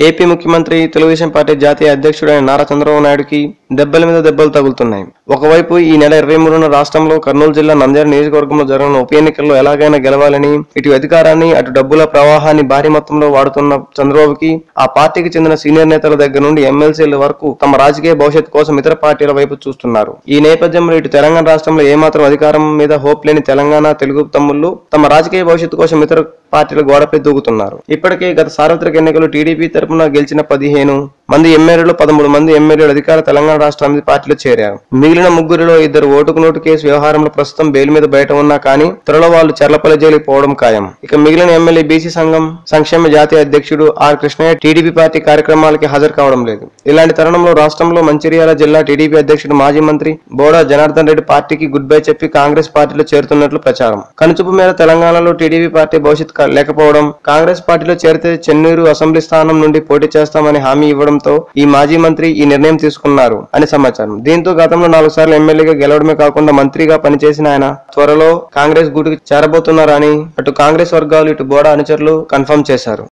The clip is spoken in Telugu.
ఏపీ ముఖ్యమంత్రి తెలుగుదేశం పార్టీ జాతీయ అధ్యక్షుడైన నారా చంద్రబాబు నాయుడుకి దెబ్బల మీద దెబ్బలు తగులుతున్నాయి. ఒకవైపు ఈ నెల 23న రాష్ట్రంలో కర్నూలు జిల్లా నంద్యాల నియోజకవర్గంలో జరగనున్న ఉప ఎన్నికల్లో ఎలాగైనా గెలవాలని ఇటు అధికారాన్ని అటు డబ్బుల ప్రవాహాన్ని భారీ మొత్తంలో వాడుతున్న చంద్రబాబుకి ఆ పార్టీకి చెందిన సీనియర్ నేతల దగ్గర నుండి ఎమ్మెల్సీల వరకు తమ రాజకీయ భవిష్యత్తు కోసం ఇతర పార్టీల వైపు చూస్తున్నారు. ఈ నేపథ్యంలో ఇటు తెలంగాణ రాష్ట్రంలో ఏమాత్రం అధికారం మీద హోప్ లేని తెలంగాణ తెలుగు తమ్ముళ్లు తమ రాజకీయ భవిష్యత్తు కోసం ఇతర పార్టీల గోడపై దూకుతున్నారు. ఇప్పటికే గత సార్వత్రిక ఎన్నికలు టీడీపీ తరపున గెలిచిన 15 మంది ఎమ్మెల్యేలు 13 మంది ఎమ్మెల్యేలు అధికార తెలంగాణ రాష్ట్ర సమితి పార్టీలో చేరారు. మిగిలిన ముగ్గురిలో 2 ఓటుకు నోటు కేసు వ్యవహారంలో ప్రస్తుతం బెయిల్ మీద బయట ఉన్నా కానీ త్వరలో వాళ్ళు చర్లపల్లి జైలుకి పోవడం ఖాయం. ఇక మిగిలిన ఎమ్మెల్యే బీసీ సంఘం సంక్షేమ జాతీయ అధ్యక్షుడు ఆర్ కృష్ణయ్య టీడీపీ పార్టీ కార్యక్రమాలకి హాజరు కావడం లేదు. ఇలాంటి తరుణంలో రాష్ట్రంలో మంచిర్యాల జిల్లా టీడీపీ అధ్యక్షుడు మాజీ మంత్రి బోడా జనార్దన్ రెడ్డి పార్టీకి గుడ్ బై చెప్పి కాంగ్రెస్ పార్టీలో చేరుతున్నట్లు ప్రచారం. కనుచూపు మేర తెలంగాణలో టీడీపీ పార్టీ భవిష్యత్ లేకపోవడం, కాంగ్రెస్ పార్టీలో చేరితే చెన్నూరు అసెంబ్లీ స్థానం నుండి పోటీ చేస్తామని హామీ ఇవ్వడంతో ఈ మాజీ మంత్రి ఈ నిర్ణయం తీసుకున్నారు అని సమాచారం. దీంతో గతంలో 4 సార్లు ఎమ్మెల్యేగా గెలవడమే కాకుండా మంత్రిగా పనిచేసిన ఆయన త్వరలో కాంగ్రెస్ గూటికి చేరబోతున్నారని అటు కాంగ్రెస్ వర్గాలు ఇటు బోడా అనుచరులు కన్ఫర్మ్ చేశారు.